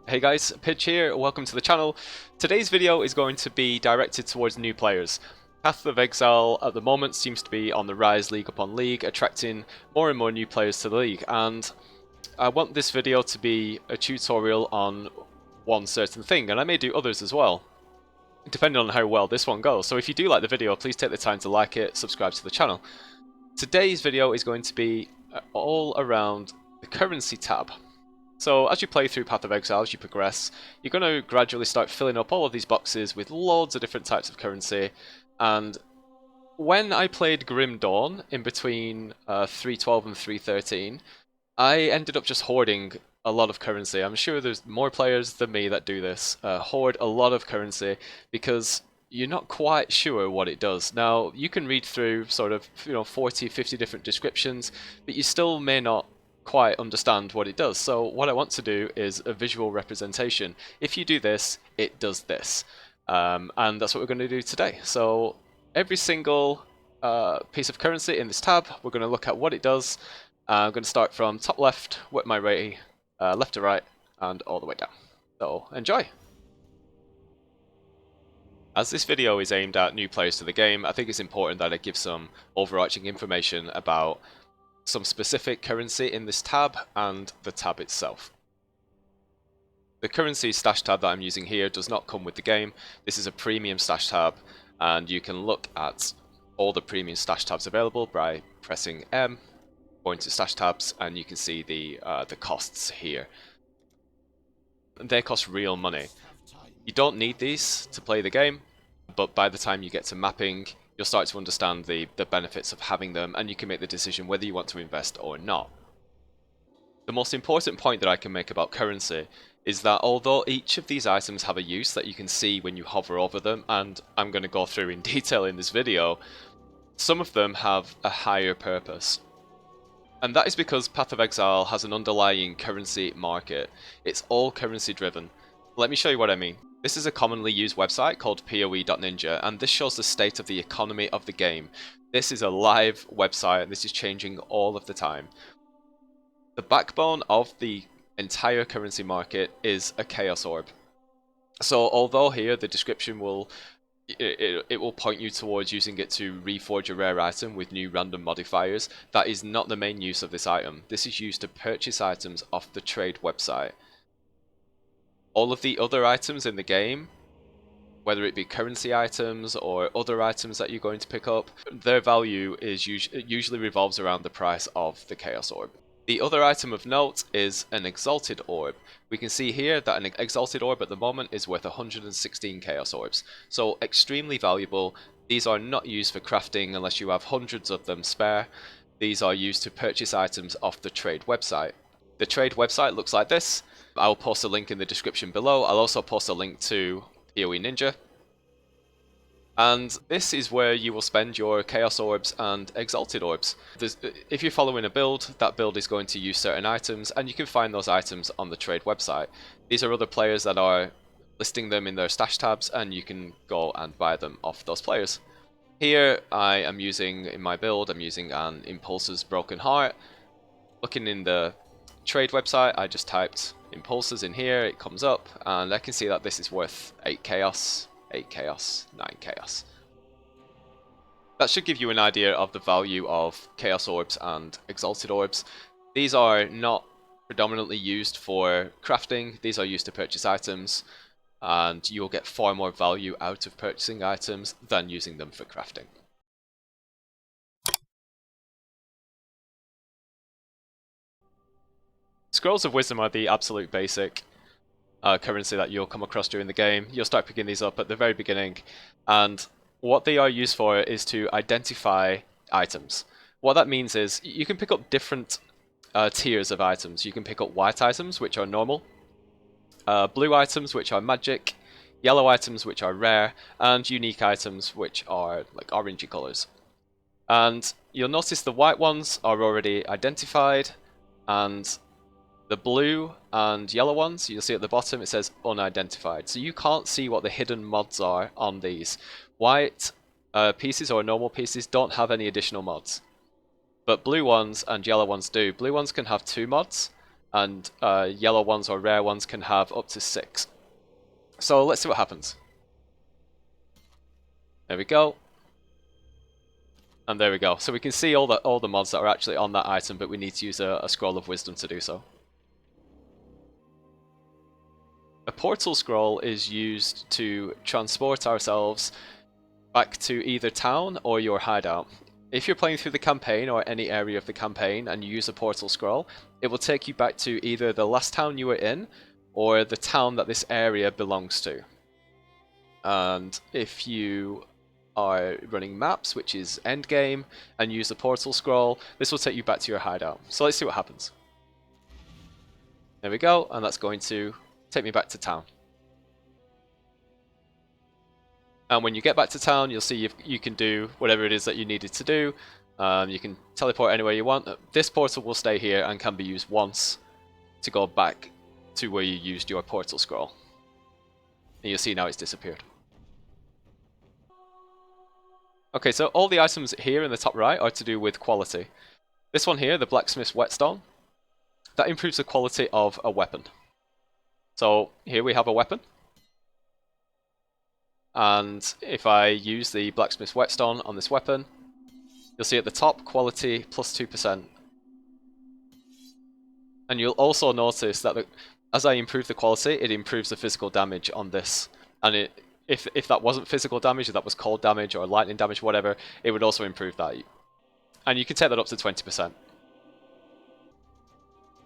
Hey guys, Pitch here, welcome to the channel. Today's video is going to be directed towards new players. Path of Exile at the moment seems to be on the rise league upon league, attracting more and more new players to the league, and I want this video to be a tutorial on one certain thing, and I may do others as well, depending on how well this one goes. So if you do like the video, please take the time to like it, subscribe to the channel. Today's video is going to be all around the currency tab. So as you play through Path of Exile, as you progress, you're going to gradually start filling up all of these boxes with loads of different types of currency. And when I played Grim Dawn in between 3.12 and 3.13, I ended up just hoarding a lot of currency. I'm sure there's more players than me that do this, hoard a lot of currency because you're not quite sure what it does. Now, you can read through sort of 40, 50 different descriptions, but you still may not quite understand what it does. So what I want to do is a visual representation. If you do this, it does this. And that's what we're going to do today. So every single piece of currency in this tab, we're going to look at what it does. I'm going to start from top left, work my way left to right, and all the way down. So enjoy! As this video is aimed at new players to the game, I think it's important that I give some overarching information about some specific currency in this tab and the tab itself. The currency stash tab that I'm using here does not come with the game. This is a premium stash tab, and you can look at all the premium stash tabs available by pressing M, going to stash tabs, and you can see the costs here. They cost real money. You don't need these to play the game, but by the time you get to mapping, you'll start to understand the benefits of having them, and you can make the decision whether you want to invest or not. The most important point that I can make about currency is that although each of these items have a use that you can see when you hover over them, and I'm going to go through in detail in this video, some of them have a higher purpose. And that is because Path of Exile has an underlying currency market. It's all currency driven. Let me show you what I mean. This is a commonly used website called POE.ninja, and this shows the state of the economy of the game. This is a live website, and this is changing all of the time. The backbone of the entire currency market is a Chaos Orb. So although here the description will point you towards using it to reforge a rare item with new random modifiers, that is not the main use of this item. This is used to purchase items off the trade website. All of the other items in the game, whether it be currency items or other items that you're going to pick up, their value is usually revolves around the price of the Chaos Orb. The other item of note is an Exalted Orb. We can see here that an Exalted Orb at the moment is worth 116 Chaos Orbs, so extremely valuable. These are not used for crafting unless you have hundreds of them spare. These are used to purchase items off the trade website. The trade website looks like this. I'll post a link in the description below. I'll also post a link to POE Ninja. And this is where you will spend your Chaos Orbs and Exalted Orbs. If you're following a build, that build is going to use certain items, and you can find those items on the trade website. These are other players that are listing them in their stash tabs, and you can go and buy them off those players. Here I am using, in my build, I'm using an Impulse's Broken Heart. Looking in the trade website, I just typed Impulses in here, it comes up, and I can see that this is worth 8 Chaos, 8 Chaos, 9 Chaos. That should give you an idea of the value of Chaos Orbs and Exalted Orbs. These are not predominantly used for crafting, these are used to purchase items, and you'll get far more value out of purchasing items than using them for crafting. Scrolls of Wisdom are the absolute basic currency that you'll come across during the game. You'll start picking these up at the very beginning, and what they are used for is to identify items. What that means is you can pick up different tiers of items. You can pick up white items, which are normal, blue items, which are magic, yellow items, which are rare, and unique items, which are like orangey colors. And you'll notice the white ones are already identified, and the blue and yellow ones, you'll see at the bottom it says unidentified. So you can't see what the hidden mods are on these. White pieces or normal pieces don't have any additional mods, but blue ones and yellow ones do. Blue ones can have 2 mods, and yellow ones or rare ones can have up to 6. So let's see what happens. There we go. And there we go. So we can see all the mods that are actually on that item, but we need to use a scroll of wisdom to do so. A portal scroll is used to transport ourselves back to either town or your hideout. If you're playing through the campaign or any area of the campaign and you use a portal scroll, it will take you back to either the last town you were in or the town that this area belongs to. And if you are running maps, which is endgame, and use the portal scroll, this will take you back to your hideout. So let's see what happens. There we go, and that's going to take me back to town. And when you get back to town, you'll see you can do whatever it is that you needed to do. You can teleport anywhere you want. This portal will stay here and can be used once to go back to where you used your portal scroll. And you'll see now it's disappeared. Okay, so all the items here in the top right are to do with quality. This one here, the blacksmith's whetstone, that improves the quality of a weapon. So here we have a weapon. And if I use the blacksmith's whetstone on this weapon, you'll see at the top, quality plus 2%. And you'll also notice that as I improve the quality, it improves the physical damage on this. And if that wasn't physical damage, if that was cold damage or lightning damage, whatever, it would also improve that. And you can take that up to 20%.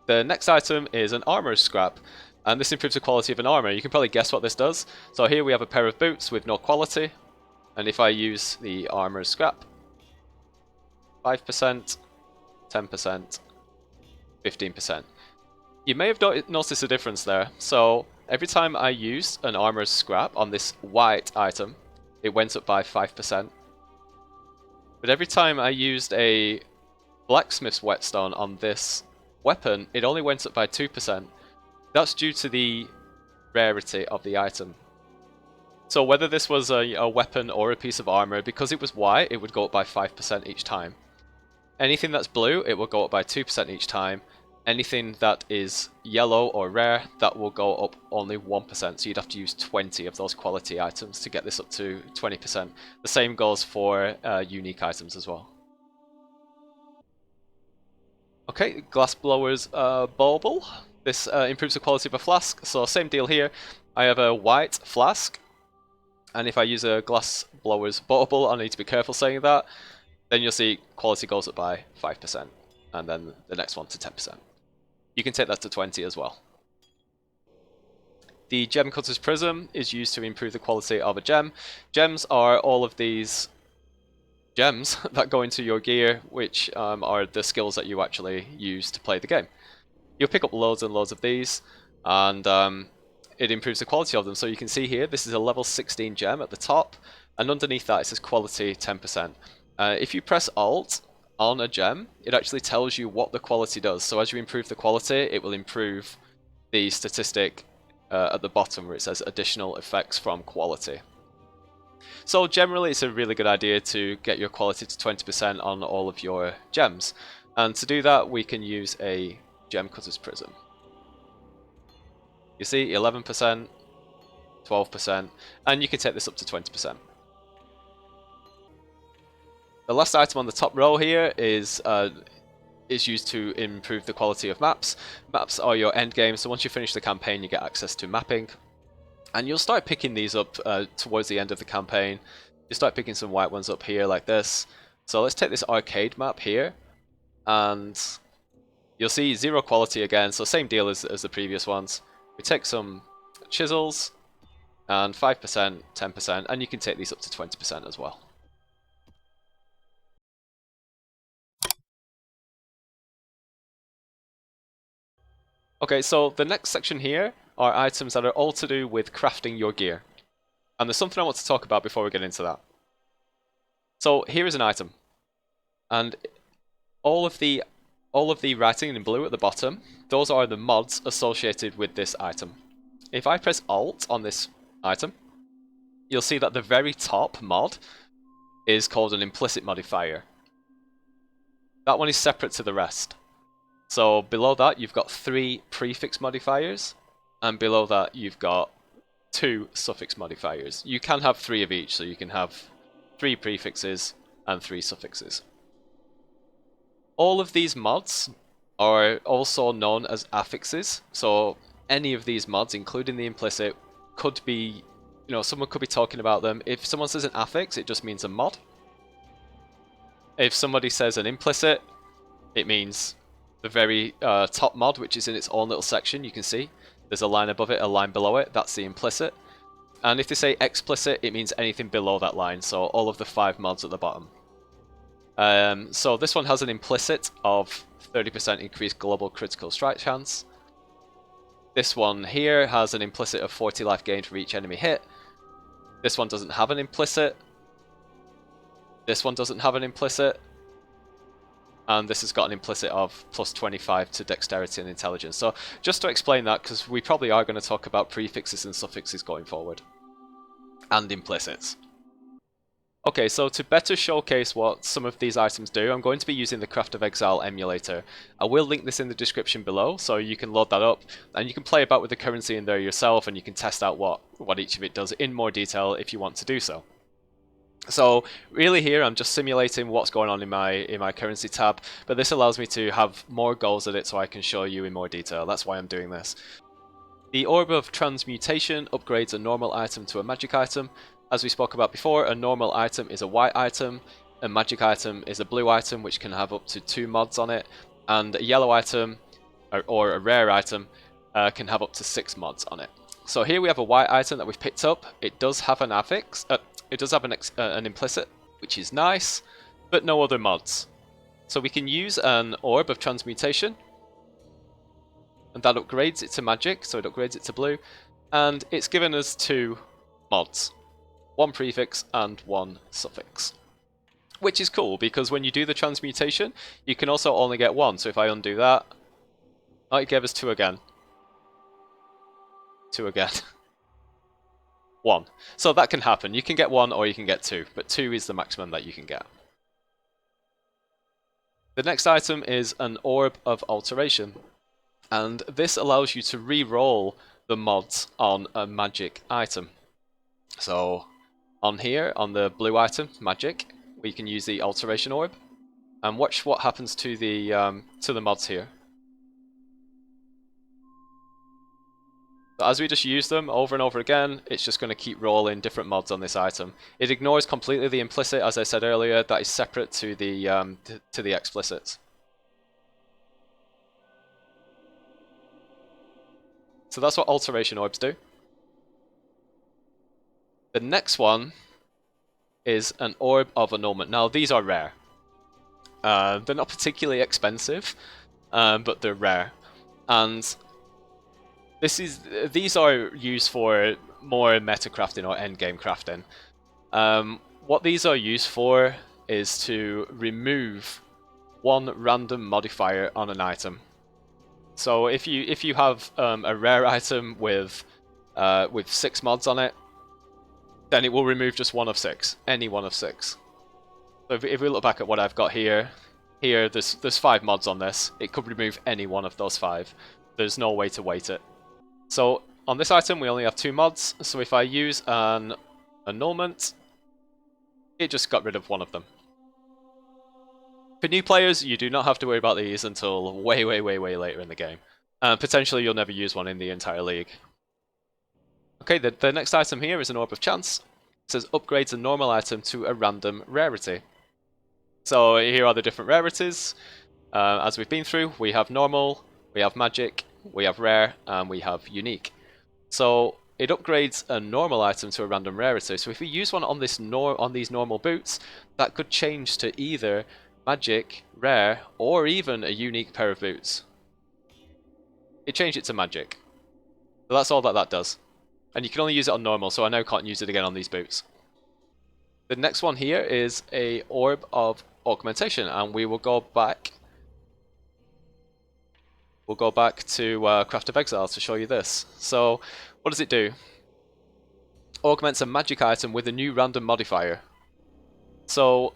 The next item is an armorer's scrap, and this improves the quality of an armor. You can probably guess what this does. So here we have a pair of boots with no quality, and if I use the armorer's scrap, 5%, 10%, 15%. You may have noticed a difference there. So every time I used an armorer's scrap on this white item, it went up by 5%. But every time I used a blacksmith's whetstone on this weapon, it only went up by 2%. That's due to the rarity of the item. So whether this was a weapon or a piece of armor, because it was white, it would go up by 5% each time. Anything that's blue, it will go up by 2% each time. Anything that is yellow or rare, that will go up only 1%, so you'd have to use 20 of those quality items to get this up to 20%. The same goes for unique items as well. Okay, glassblower's bauble. This improves the quality of a flask, so same deal here. I have a white flask, and if I use a glassblower's bauble, I need to be careful saying that, then you'll see quality goes up by 5%, and then the next one to 10%. You can take that to 20 as well. The gem cutter's prism is used to improve the quality of a gem. Gems are all of these gems that go into your gear, which are the skills that you actually use to play the game. You'll pick up loads and loads of these, and it improves the quality of them. So you can see here, this is a level 16 gem at the top, and underneath that it says quality 10%. If you press Alt on a gem, it actually tells you what the quality does. So as you improve the quality, it will improve the statistic at the bottom where it says additional effects from quality. So generally it's a really good idea to get your quality to 20% on all of your gems. And to do that, we can use a gem cutter's prism. You see 11%, 12%, and you can take this up to 20%. The last item on the top row here is used to improve the quality of maps. Maps are your end game, so once you finish the campaign you get access to mapping. And you'll start picking these up towards the end of the campaign. You start picking some white ones up here like this. So let's take this arcade map here, and you'll see 0 quality again, so same deal as the previous ones. We take some chisels, and 5%, 10%, and you can take these up to 20% as well. Okay, so the next section here are items that are all to do with crafting your gear. And there's something I want to talk about before we get into that. So here is an item, and all of the writing in blue at the bottom, those are the mods associated with this item. If I press Alt on this item, you'll see that the very top mod is called an implicit modifier. That one is separate to the rest. So below that you've got 3 prefix modifiers, and below that you've got 2 suffix modifiers. You can have 3 of each, so you can have 3 prefixes and 3 suffixes. All of these mods are also known as affixes, so any of these mods, including the implicit, could be, someone could be talking about them. If someone says an affix, it just means a mod. If somebody says an implicit, it means the very top mod, which is in its own little section. You can see there's a line above it, a line below it. That's the implicit. And if they say explicit, it means anything below that line, so all of the 5 mods at the bottom. So this one has an implicit of 30% increased global critical strike chance. This one here has an implicit of 40 life gained for each enemy hit. This one doesn't have an implicit. This one doesn't have an implicit. And this has got an implicit of plus 25 to dexterity and intelligence. So just to explain that, because we probably are going to talk about prefixes and suffixes going forward. And implicits. Okay, so to better showcase what some of these items do, I'm going to be using the Path of Exile emulator. I will link this in the description below, so you can load that up, and you can play about with the currency in there yourself, and you can test out what each of it does in more detail if you want to do so. So really here I'm just simulating what's going on in my currency tab, but this allows me to have more goals at it so I can show you in more detail. That's why I'm doing this. The Orb of Transmutation upgrades a normal item to a magic item. As we spoke about before, a normal item is a white item, a magic item is a blue item which can have up to 2 mods on it, and a yellow item, or a rare item, can have up to 6 mods on it. So here we have a white item that we've picked up. It does have an affix, it does have an implicit, which is nice, but no other mods. So we can use an Orb of Transmutation, and that upgrades it to magic, so it upgrades it to blue, and it's given us 2 mods. 1 prefix and 1 suffix. Which is cool, because when you do the transmutation, you can also only get 1. So if I undo that, oh, it gave us 2 again. 2 again. 1. So that can happen. You can get 1 or you can get 2, but 2 is the maximum that you can get. The next item is an Orb of Alteration, and this allows you to re-roll the mods on a magic item. So on here, on the blue item, magic, we can use the Alteration Orb, and watch what happens to the mods here. So as we just use them over and over again, it's just going to keep rolling different mods on this item. It ignores completely the implicit, as I said earlier, that is separate to the explicits. So that's what Alteration Orbs do. The next one is an Orb of Annulment. Now these are rare. They're not particularly expensive, but they're rare. And these are used for more meta crafting or endgame crafting. What these are used for is to remove 1 random modifier on an item. So if you have a rare item with 6 mods on it, then it will remove just 1 of 6, any 1 of 6. So if we look back at what I've got here there's 5 mods on this. It could remove any 1 of those 5. There's no way to weight it. So on this item we only have 2 mods, so if I use an annulment, it just got rid of 1 of them. For new players, you do not have to worry about these until way later in the game. Potentially you'll never use one in the entire league. Okay, the next item here is an Orb of Chance. It says upgrades a normal item to a random rarity. So here are the different rarities. As we've been through, we have normal, we have magic, we have rare, and we have unique. So it upgrades a normal item to a random rarity. So if we use one on these normal boots, that could change to either magic, rare, or even a unique pair of boots. It changed it to magic. So that's all that does. And you can only use it on normal, so I now can't use it again on these boots. The next one here is a Orb of Augmentation, and we will go back. We'll go back to Path of Exile to show you this. So, what does it do? Augments a magic item with a new random modifier. So,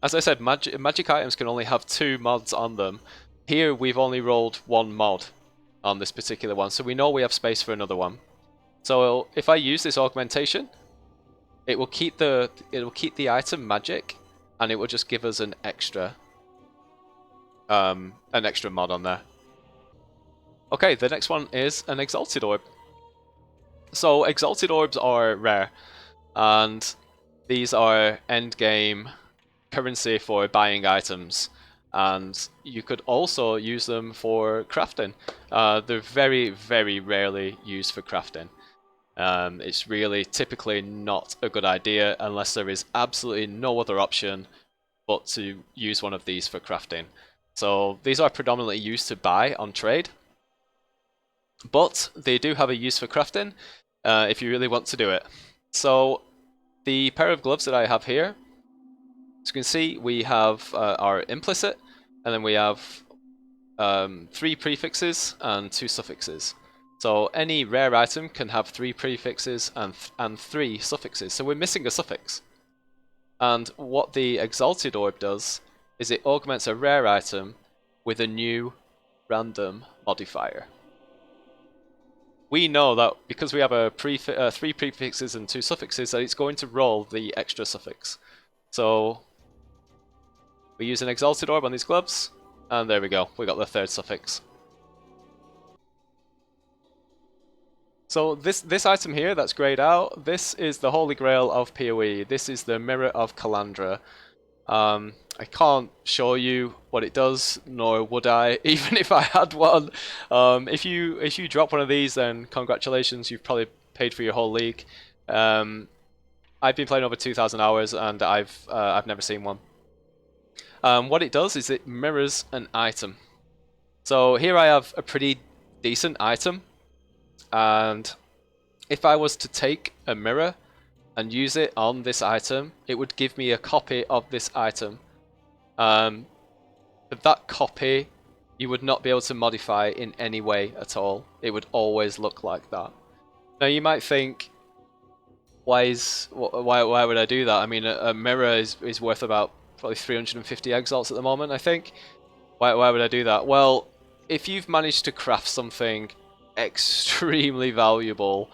as I said, magic items can only have 2 mods on them, Here we've only rolled one mod on this particular one, so we know we have space for another one. So if I use this augmentation, it will keep the item magic, and it will just give us an extra mod on there. Okay, the next one is an Exalted Orb. So Exalted Orbs are rare, and these are endgame currency for buying items, and you could also use them for crafting. They're very, very rarely used for crafting. It's really typically not a good idea unless there is absolutely no other option but to use one of these for crafting. So these are predominantly used to buy on trade, but they do have a use for crafting if you really want to do it. So the pair of gloves that I have here, as you can see, we have our implicit, and then we have 3 prefixes and 2 suffixes. So any rare item can have 3 prefixes and 3 suffixes. So we're missing a suffix. And what the Exalted Orb does is it augments a rare item with a new random modifier. We know that because we have a 3 prefixes and 2 suffixes, that it's going to roll the extra suffix. So we use an Exalted Orb on these gloves, and there we go, we got the 3rd suffix. So this item here that's greyed out, this is the Holy Grail of PoE. This is the Mirror of Calandra. I can't show you what it does, nor would I, even if I had one. If you drop one of these, then congratulations, you've probably paid for your whole league. I've been playing over 2,000 hours, and I've never seen one. What it does is it mirrors an item. So here I have a pretty decent item, and if I was to take a mirror and use it on this item, it would give me a copy of this item. But that copy you would not be able to modify in any way at all. It would always look like that. Now you might think, why would I do that? I mean, a mirror is worth about probably 350 exalts at the moment, I think. Why would I do that? Well, if you've managed to craft something extremely valuable,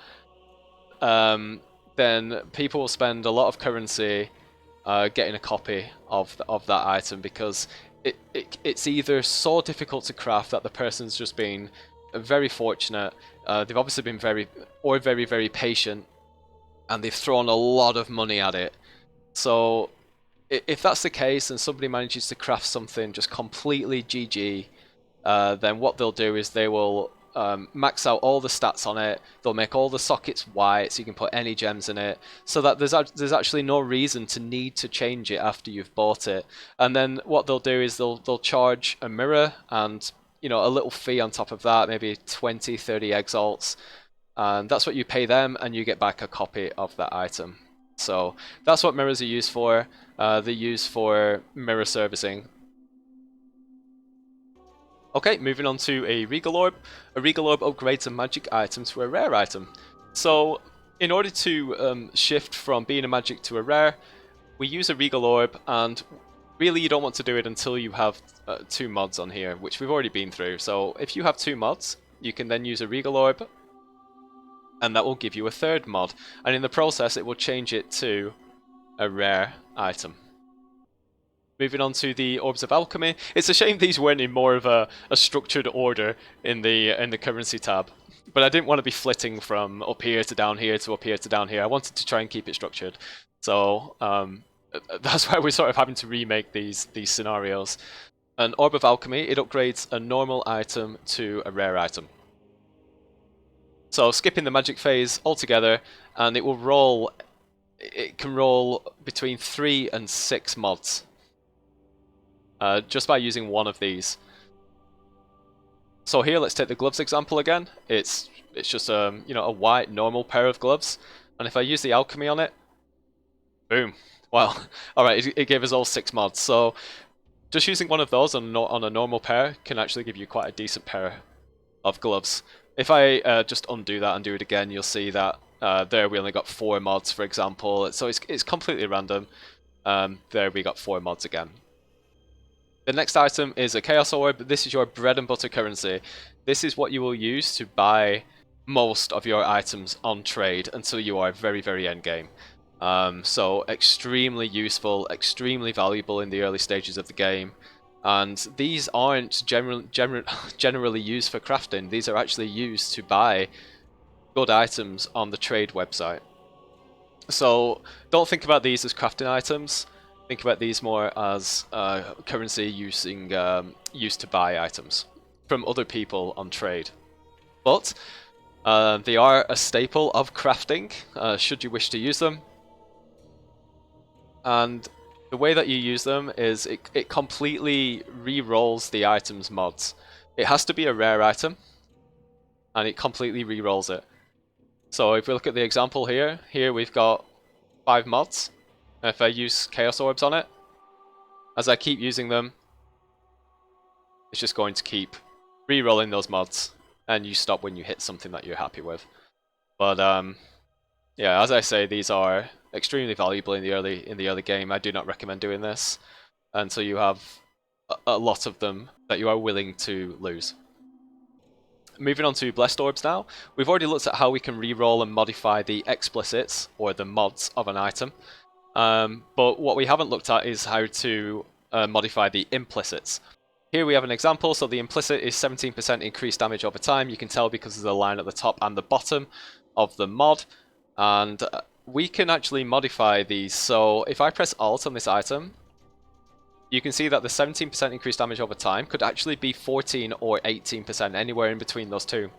then people will spend a lot of currency getting a copy of that item, because it's either so difficult to craft that the person's just been very fortunate, they've obviously been very, very patient, and they've thrown a lot of money at it. So if that's the case and somebody manages to craft something just completely GG, then what they'll do is they will max out all the stats on it. They'll make all the sockets white so you can put any gems in it, so that there's actually no reason to need to change it after you've bought it. And then what they'll do is they'll charge a mirror and a little fee on top of that, maybe 20-30 exalts, and that's what you pay them, and you get back a copy of that item. So that's what mirrors are used for. They're used for mirror servicing. Okay, moving on to a Regal Orb. A Regal Orb upgrades a magic item to a rare item. So, in order to shift from being a magic to a rare, we use a Regal Orb, and really you don't want to do it until you have 2 mods on here, which we've already been through. So if you have 2 mods, you can then use a Regal Orb, and that will give you a 3rd mod. And in the process, it will change it to a rare item. Moving on to the Orbs of Alchemy. It's a shame these weren't in more of a structured order in the currency tab. But I didn't want to be flitting from up here to down here to up here to down here. I wanted to try and keep it structured. So that's why we're sort of having to remake these scenarios. An Orb of Alchemy, it upgrades a normal item to a rare item. So skipping the magic phase altogether, and it will roll. It can roll between 3 and 6 mods. Just by using one of these. So here, let's take the gloves example again. It's just a white normal pair of gloves, and if I use the alchemy on it, boom. Well, all right, it gave us all 6 mods. So just using one of those on a normal pair can actually give you quite a decent pair of gloves. If I just undo that and do it again, you'll see that there we only got 4 mods, for example. So it's completely random. There we got 4 mods again. The next item is a Chaos Orb. This is your bread and butter currency. This is what you will use to buy most of your items on trade until you are very, very end game. So extremely useful, extremely valuable in the early stages of the game. And these aren't generally used for crafting. These are actually used to buy good items on the trade website. So don't think about these as crafting items. Think about these more as currency used to buy items from other people on trade. But they are a staple of crafting, should you wish to use them. And the way that you use them is it completely re-rolls the item's mods. It has to be a rare item, and it completely re-rolls it. So if we look at the example here we've got 5 mods. If I use Chaos Orbs on it, as I keep using them, it's just going to keep re-rolling those mods, and you stop when you hit something that you're happy with. But yeah, as I say, these are extremely valuable in the early game. I do not recommend doing this until you have a lot of them that you are willing to lose. Moving on to Blessed Orbs now. We've already looked at how we can re-roll and modify the explicits, or the mods, of an item. But what we haven't looked at is how to modify the implicits. Here we have an example. So the implicit is 17% increased damage over time. You can tell because of the line at the top and the bottom of the mod. And we can actually modify these. So if I press Alt on this item, you can see that the 17% increased damage over time could actually be 14 or 18%, anywhere in between those two.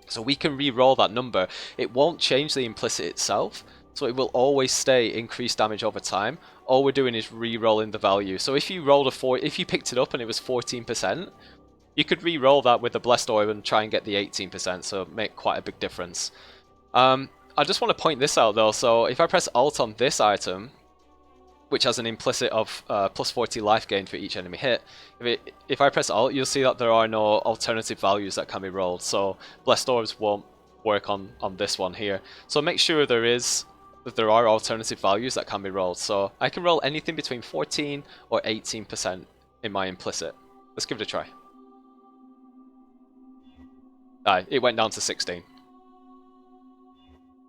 So we can re-roll that number. It won't change the implicit itself, so it will always stay increased damage over time. All we're doing is re-rolling the value. So if you rolled if you picked it up and it was 14%, you could re-roll that with the Blessed Orb and try and get the 18%, so make quite a big difference. I just want to point this out though. So if I press Alt on this item, which has an implicit of plus 40 life gain for each enemy hit, if I press Alt, you'll see that there are no alternative values that can be rolled. So Blessed Orbs won't work on this one here. So make sure there are alternative values that can be rolled. So I can roll anything between 14 or 18% in my implicit. Let's give it a try. It went down to 16.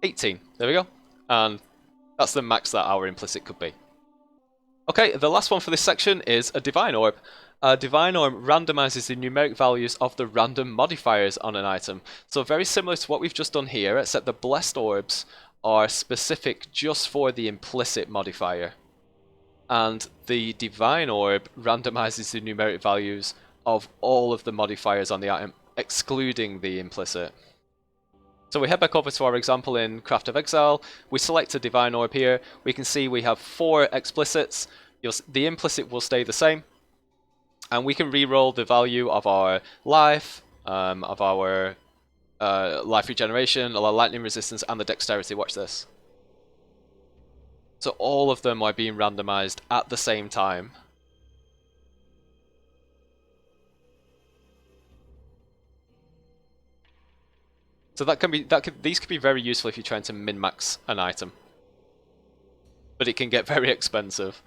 18. There we go. And that's the max that our implicit could be. Okay, the last one for this section is a Divine Orb. A Divine Orb randomizes the numeric values of the random modifiers on an item. So very similar to what we've just done here, except the Blessed Orbs are specific just for the implicit modifier. And the Divine Orb randomizes the numeric values of all of the modifiers on the item, excluding the implicit. So we head back over to our example in Path of Exile. We select a Divine Orb here. We can see we have 4 explicits. The implicit will stay the same. And we can re-roll the value of our life, of our life regeneration, our lightning resistance, and the dexterity. Watch this. So all of them are being randomized at the same time. So these could be very useful if you're trying to min-max an item. But it can get very expensive.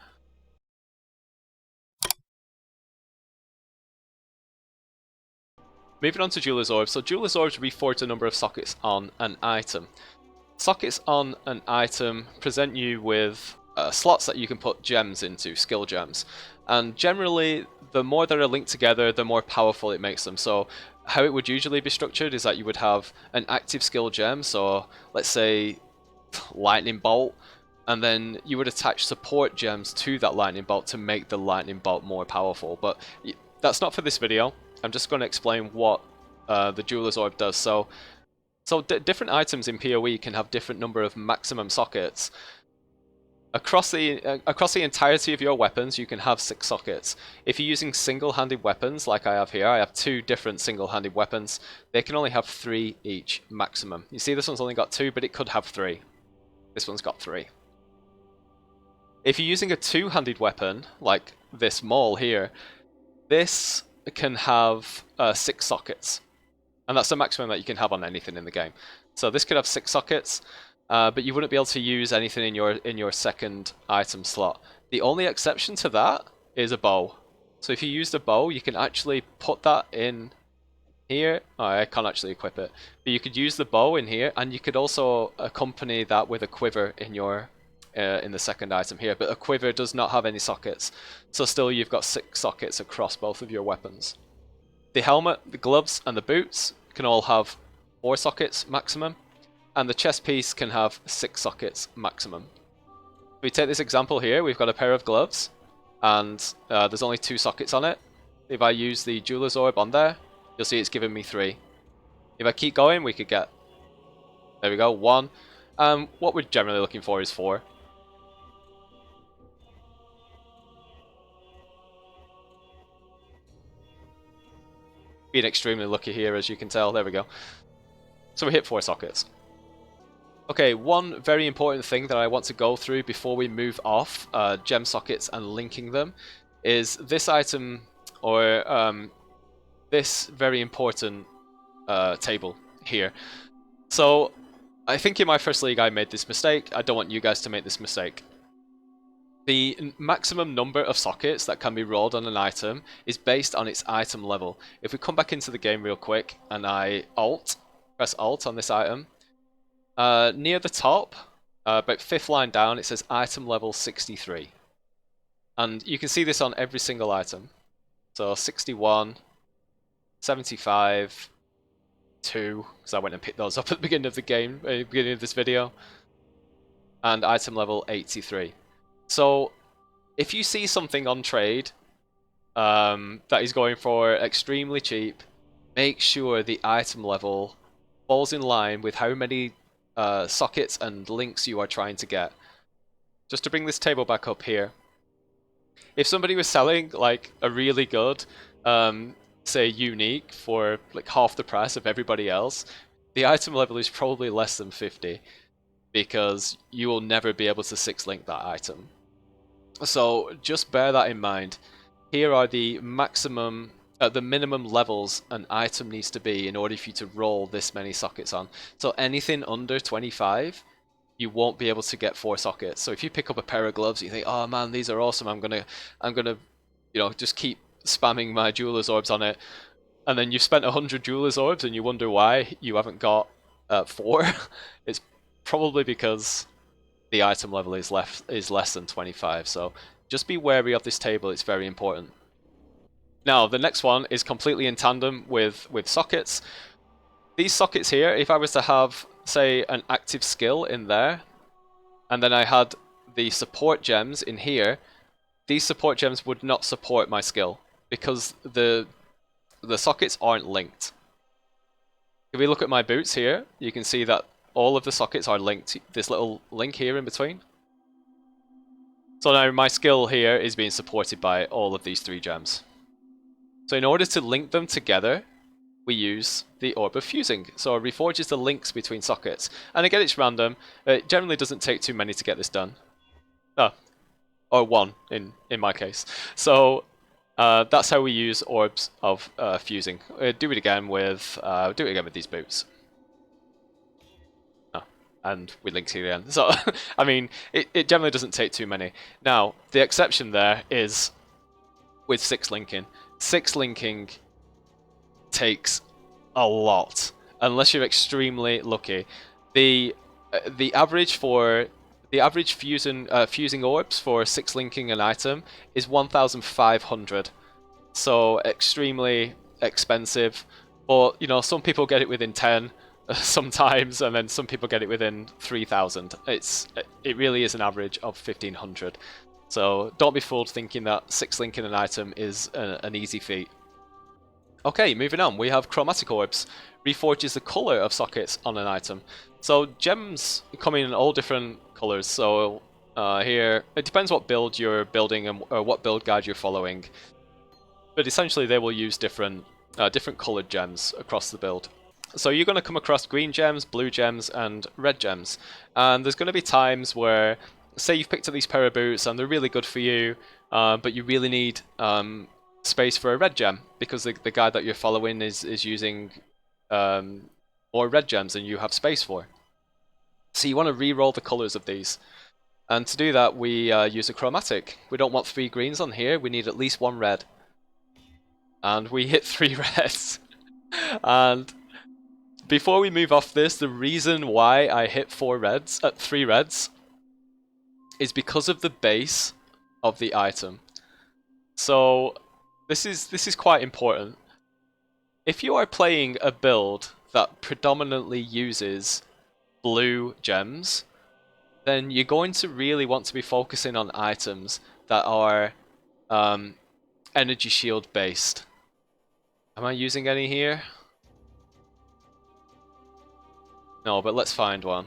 Moving on to Jeweler's Orbs. So Jeweler's Orbs reforge a number of sockets on an item. Sockets on an item present you with slots that you can put gems into, skill gems. And generally, the more that are linked together, the more powerful it makes them. So how it would usually be structured is that you would have an active skill gem, so let's say lightning bolt, and then you would attach support gems to that lightning bolt to make the lightning bolt more powerful. But that's not for this video. I'm just going to explain what the Jeweler's Orb does. So different items in POE can have different number of maximum sockets. Across the entirety of your weapons, you can have 6 sockets. If you're using single-handed weapons, like I have here, I have 2 different single-handed weapons. They can only have 3 each maximum. You see, this one's only got 2, but it could have 3. This one's got 3. If you're using a 2-handed weapon, like this maul here, this can have 6 sockets. And that's the maximum that you can have on anything in the game. So this could have 6 sockets. But you wouldn't be able to use anything in your second item slot. The only exception to that is a bow. So if you use the bow, you can actually put that in here. Oh, I can't actually equip it, but you could use the bow in here, and you could also accompany that with a quiver in your in the second item here. But a quiver does not have any sockets, so still you've got 6 sockets across both of your weapons. The helmet, the gloves, and the boots can all have 4 sockets maximum, and the chest piece can have 6 sockets maximum. If we take this example here, we've got a pair of gloves, and there's only 2 sockets on it. If I use the jeweler's orb on there, you'll see it's giving me 3. If I keep going, we could get, there we go, 1. What we're generally looking for is 4. Being extremely lucky here, as you can tell. There we go. So we hit 4 sockets. Okay, one very important thing that I want to go through before we move off gem sockets and linking them is this item, or this very important table here. So I think in my first league I made this mistake. I don't want you guys to make this mistake. The maximum number of sockets that can be rolled on an item is based on its item level. If we come back into the game real quick and I press Alt on this item, near the top, about 5th line down, it says item level 63. And you can see this on every single item. So 61, 75, 2, because I went and picked those up at the beginning of the game, beginning of this video, and item level 83. So if you see something on trade that is going for extremely cheap, make sure the item level falls in line with how many sockets and links you are trying to get. Just to bring this table back up here, if somebody was selling like a really good say unique for like half the price of everybody else, the item level is probably less than 50, because you will never be able to 6-link that item. So just bear that in mind. Here are the maximum, the minimum levels an item needs to be in order for you to roll this many sockets on. So anything under 25, you won't be able to get 4 sockets. So if you pick up a pair of gloves, you think, oh man, these are awesome. I'm gonna, you know, just keep spamming my jeweler's orbs on it, and then you've spent 100 jeweler's orbs and you wonder why you haven't got 4. It's probably because the item level is less than 25. So just be wary of this table. It's very important. Now the next one is completely in tandem with sockets. These sockets here, if I was to have, say, an active skill in there, and then I had the support gems in here, these support gems would not support my skill because the sockets aren't linked. If we look at my boots here, you can see that all of the sockets are linked. This little link here in between. So now my skill here is being supported by all of these 3 gems. So in order to link them together, we use the Orb of Fusing. So it reforges the links between sockets. And again, it's random. It generally doesn't take too many to get this done. Or 1 in my case. So that's how we use Orbs of Fusing. Do it again with these boots. And we link to the end. So, I mean, it generally doesn't take too many. Now, the exception there is with 6-linking. 6-linking takes a lot, unless you're extremely lucky. The average fusing orbs for 6-linking an item is 1,500. So extremely expensive. But you know, some people get it within 10. Sometimes, and then some people get it within 3,000. It really is an average of 1,500. So don't be fooled thinking that 6-linking an item is an easy feat. Okay, moving on, we have chromatic orbs. Reforges the color of sockets on an item. So gems come in all different colors. So here, it depends what build you're building or what build guide you're following. But essentially, they will use different colored gems across the build. So you're going to come across green gems, blue gems, and red gems. And there's going to be times where, say you've picked up these pair of boots and they're really good for you, but you really need space for a red gem because the guy that you're following is using more red gems than you have space for. So you want to re-roll the colors of these. And to do that, we use a chromatic. We don't want 3 greens on here, we need at least 1 red. And we hit 3 reds. And before we move off this, the reason why I hit 3 reds is because of the base of the item. So this is quite important. If you are playing a build that predominantly uses blue gems, then you're going to really want to be focusing on items that are energy shield based. Am I using any here? No, but let's find one.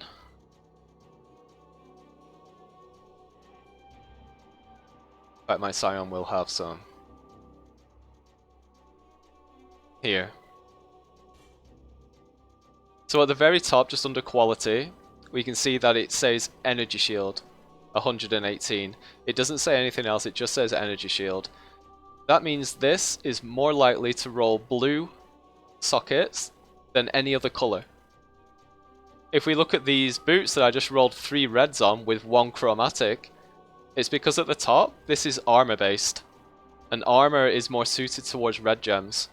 In fact, my Scion will have some. Here. So at the very top, just under quality, we can see that it says energy shield, 118. It doesn't say anything else, it just says energy shield. That means this is more likely to roll blue sockets than any other color. If we look at these boots that I just rolled 3 reds on with 1 chromatic, it's because at the top, this is armor based, and armor is more suited towards red gems.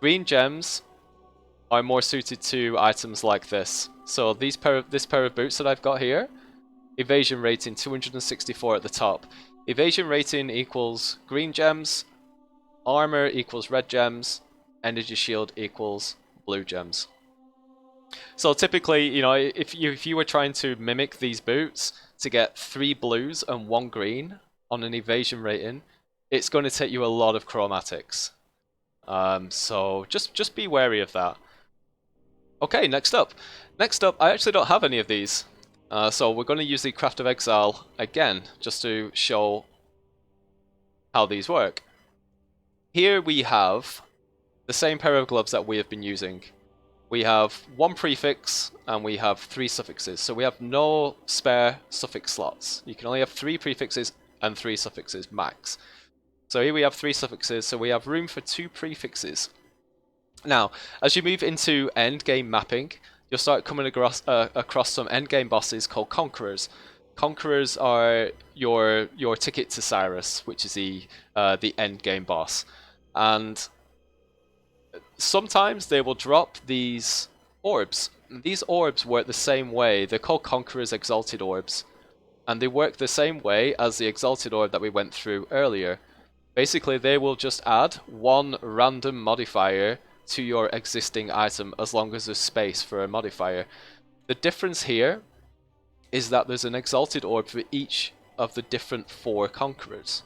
Green gems are more suited to items like this. So this pair of boots that I've got here, evasion rating 264 at the top. Evasion rating equals green gems, armor equals red gems, energy shield equals blue gems. So typically, you know, if you were trying to mimic these boots to get 3 blues and 1 green on an evasion rating, it's going to take you a lot of chromatics. So just be wary of that. Okay, next up. Next up, I actually don't have any of these. So we're going to use the Path of Exile again, just to show how these work. Here we have the same pair of gloves that we have been using. We have 1 prefix and we have 3 suffixes. So we have no spare suffix slots. You can only have 3 prefixes and 3 suffixes max. So here we have 3 suffixes, so we have room for 2 prefixes. Now, as you move into endgame mapping, you'll start coming across some endgame bosses called Conquerors. Conquerors are your ticket to Cyrus, which is the endgame boss. And sometimes they will drop these orbs. These orbs work the same way. They're called Conqueror's Exalted Orbs. And they work the same way as the Exalted Orb that we went through earlier. Basically, they will just add 1 random modifier to your existing item as long as there's space for a modifier. The difference here is that there's an Exalted Orb for each of the different 4 Conquerors.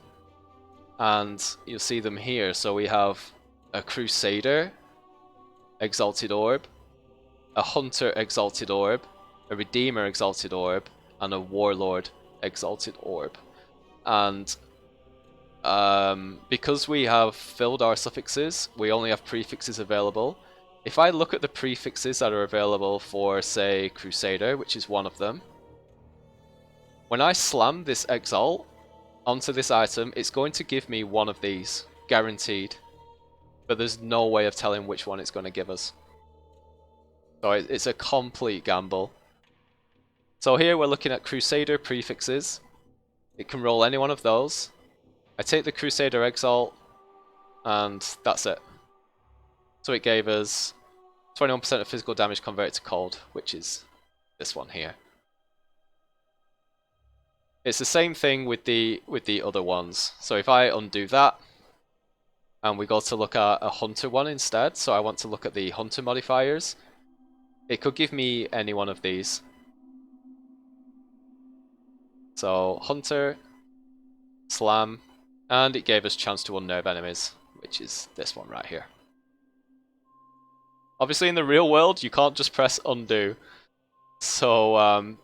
And you'll see them here. So we have a Crusader Exalted Orb, a Hunter Exalted Orb, a Redeemer Exalted Orb, and a Warlord Exalted Orb. And because we have filled our suffixes, we only have prefixes available. If I look at the prefixes that are available for, say, Crusader, which is one of them, when I slam this Exalt onto this item, it's going to give me one of these, guaranteed. But there's no way of telling which one it's going to give us. So it's a complete gamble. So here we're looking at Crusader prefixes. It can roll any one of those. I take the Crusader Exalt, and that's it. So it gave us 21% of physical damage converted to cold, which is this one here. It's the same thing with the other ones. So if I undo that, and we go to look at a Hunter one instead, so I want to look at the Hunter modifiers, it could give me any one of these. So Hunter, Slam, and it gave us chance to unnerve enemies, which is this one right here. Obviously in the real world, you can't just press undo. So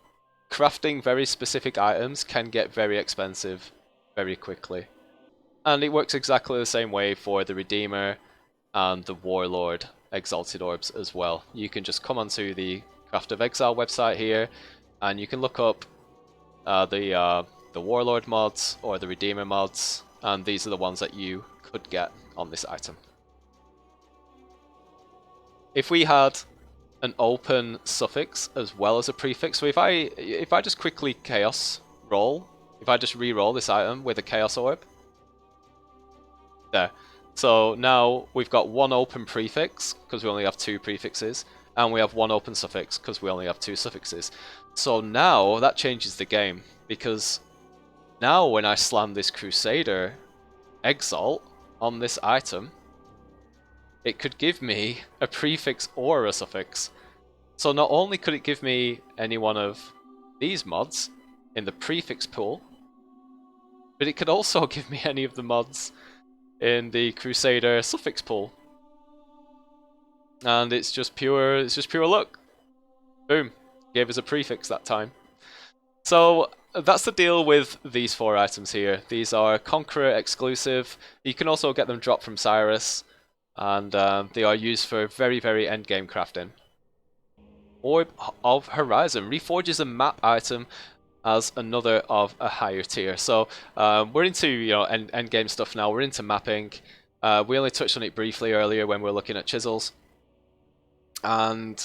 crafting very specific items can get very expensive very quickly. And it works exactly the same way for the Redeemer and the Warlord Exalted Orbs as well. You can just come onto the Path of Exile website here, and you can look up the Warlord mods or the Redeemer mods, and these are the ones that you could get on this item. If we had an open suffix as well as a prefix, so if I just quickly chaos roll, if I just re-roll this item with a chaos orb, there, So now we've got one open prefix, because we only have two prefixes, and we have one open suffix, because we only have two suffixes. So now that changes the game, because now when I slam this Crusader Exalt on this item, it could give me a prefix or a suffix. So not only could it give me any one of these mods in the prefix pool, but it could also give me any of the mods in the Crusader suffix pool. And it's just pure luck. Boom. Gave us a prefix that time. So that's the deal with these four items here. These are Conqueror exclusive. You can also get them dropped from Cyrus, and they are used for very, very endgame crafting. Orb of Horizon reforges a map item as another of a higher tier. So we're into end game stuff now. We're into mapping. We only touched on it briefly earlier when we were looking at chisels. And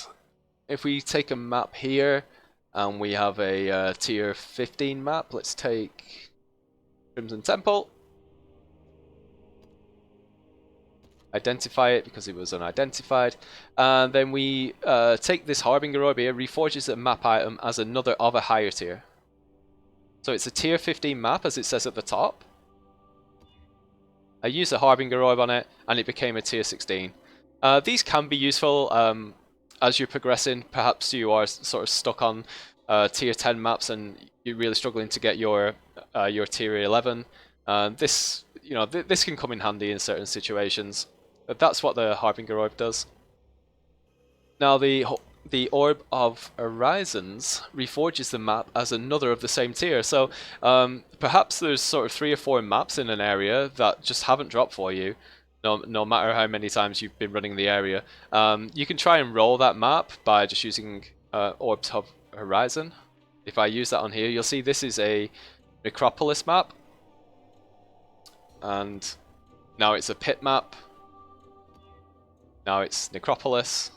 if we take a map here, and we have a tier 15 map, let's take Crimson Temple. Identify it because it was unidentified, and then we take this Harbinger Orb here, reforges a map item as another of a higher tier. So it's a tier 15 map, as it says at the top. I used a Harbinger Orb on it, and it became a tier 16. These can be useful as you're progressing. Perhaps you are sort of stuck on tier 10 maps, and you're really struggling to get your tier 11. This can come in handy in certain situations. But that's what the Harbinger Orb does. Now the Orb of Horizons reforges the map as another of the same tier. So perhaps there's sort of 3 or 4 maps in an area that just haven't dropped for you, no matter how many times you've been running the area. You can try and roll that map by just using Orbs of Horizon. If I use that on here, you'll see this is a Necropolis map. And now it's a pit map. Now it's Necropolis.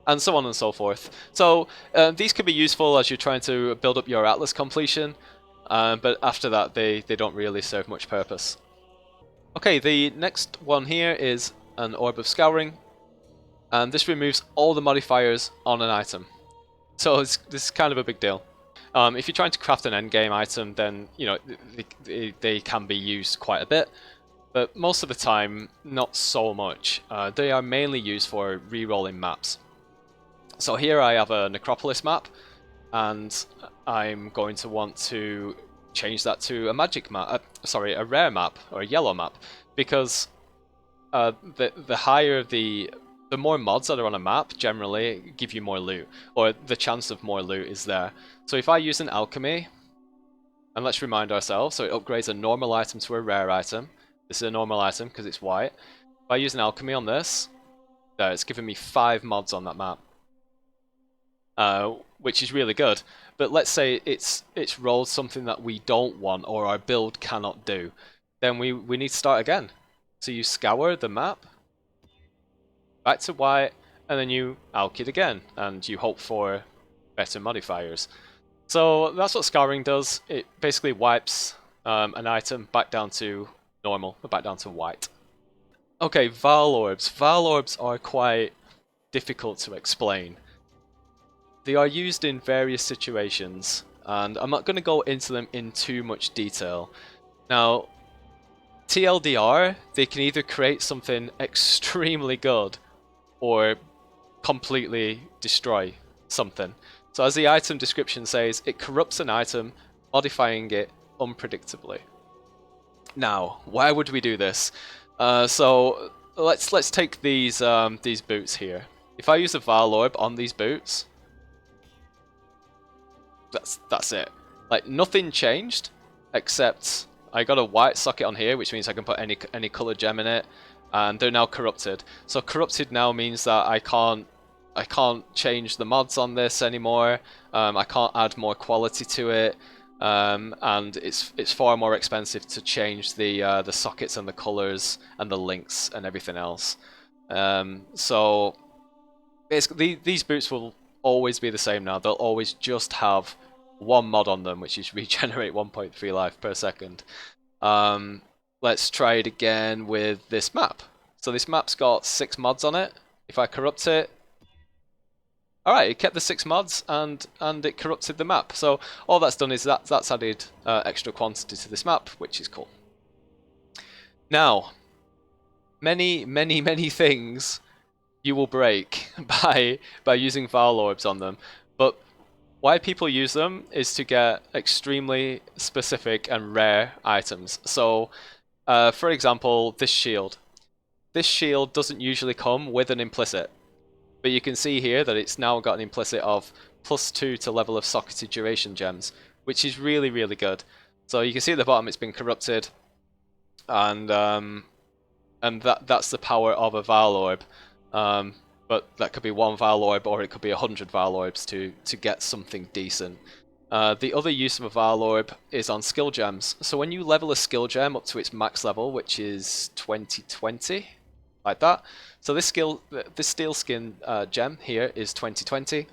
And so on and so forth. So these can be useful as you're trying to build up your Atlas completion, but after that they don't really serve much purpose. Okay, the next one here is an Orb of Scouring, and this removes all the modifiers on an item. So this is kind of a big deal. If you're trying to craft an endgame item, then they can be used quite a bit, but most of the time not so much. They are mainly used for re-rolling maps. So here I have a Necropolis map, and I'm going to want to change that to a magic map, a rare map or a yellow map, because the higher the more mods that are on a map generally give you more loot, or the chance of more loot is there. So if I use an alchemy, and let's remind ourselves, so it upgrades a normal item to a rare item. This is a normal item because it's white. If I use an alchemy on this, it's giving me 5 mods on that map. Which is really good. But let's say it's rolled something that we don't want or our build cannot do. Then we need to start again. So you scour the map, back to white, and then you alch it again, and you hope for better modifiers. So that's what scouring does. It basically wipes an item back down to normal, or back down to white. Okay, Val Orbs. Val Orbs are quite difficult to explain. They are used in various situations, and I'm not going to go into them in too much detail. Now, TLDR, they can either create something extremely good or completely destroy something. So as the item description says, it corrupts an item, modifying it unpredictably. Now, why would we do this? So let's take these boots here. If I use a Val Orb on these boots, that's it. Like, nothing changed, except I got a white socket on here, which means I can put any color gem in it, and they're now corrupted. So corrupted now means that I can't change the mods on this anymore. I can't add more quality to it, and it's far more expensive to change the sockets and the colors and the links and everything else. So basically, these boots will always be the same now. They'll always just have one mod on them, which is regenerate 1.3 life per second. let's try it again with this map. So this map's got 6 mods on it. If I corrupt it, alright, it kept the 6 mods and it corrupted the map. So all that's done is that's added extra quantity to this map, which is cool. Now, many things you will break by using Val Orbs on them, but why people use them is to get extremely specific and rare items. So, for example, this shield. This shield doesn't usually come with an implicit, but you can see here that it's now got an implicit of +2 to level of socketed duration gems, which is really, really good. So you can see at the bottom it's been corrupted, and that's the power of a Val Orb. But that could be 1 Val Orb, or it could be 100 Val Orbs to get something decent. The other use of a Val Orb is on skill gems. So when you level a skill gem up to its max level, which is 2020, like that. So this steel skin gem here is 2020,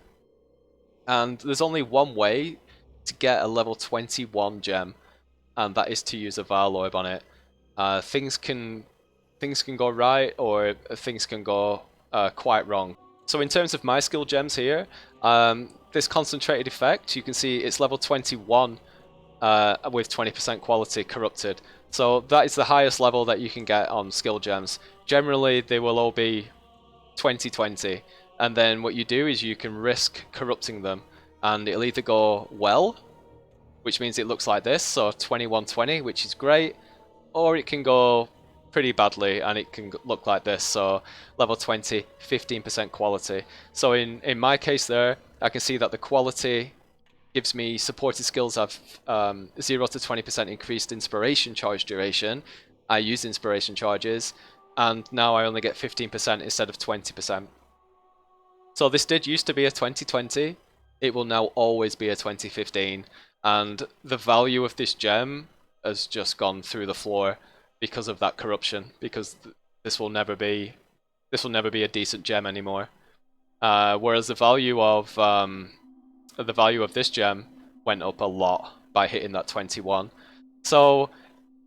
and there's only one way to get a level 21 gem, and that is to use a Val Orb on it. Things can go right, or things can go quite wrong. So in terms of my skill gems here, this concentrated effect, you can see it's level 21 with 20% quality corrupted. So that is the highest level that you can get on skill gems. Generally, they will all be 2020, and then what you do is you can risk corrupting them, and it'll either go well, which means it looks like this, so 2120, which is great, or it can go pretty badly and it can look like this, so level 20, 15% quality. So in my case there, I can see that the quality gives me supported skills have 0 to 20% increased inspiration charge duration. I use inspiration charges, and now I only get 15% instead of 20%. So this did used to be a 2020, it will now always be a 2015, and the value of this gem has just gone through the floor because of that corruption, because this will never be a decent gem anymore. Whereas the value of this gem went up a lot by hitting that 21. So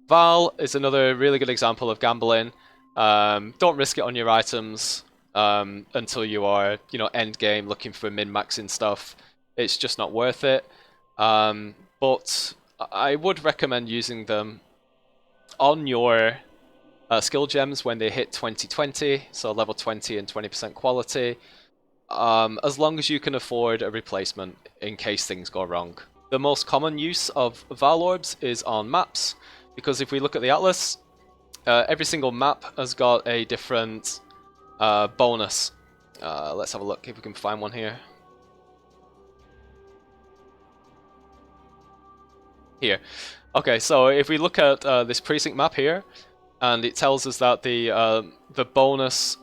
Val is another really good example of gambling. Don't risk it on your items until you are, end game looking for min-maxing stuff. It's just not worth it. But I would recommend using them on your skill gems when they hit 2020, so level 20 and 20% quality, as long as you can afford a replacement in case things go wrong. The most common use of Val Orbs is on maps, because if we look at the atlas, every single map has got a different bonus. Let's have a look if we can find one here. Here. Okay, so if we look at this precinct map here, and it tells us that the bonus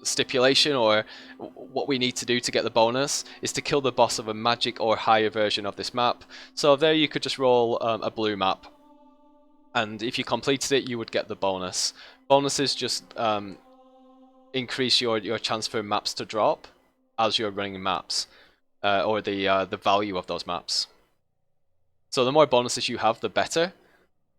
stipulation, or what we need to do to get the bonus, is to kill the boss of a magic or higher version of this map. So there you could just roll a blue map, and if you completed it, you would get the bonus. Bonuses just increase your chance for maps to drop as you're running maps, or the value of those maps. So the more bonuses you have, the better.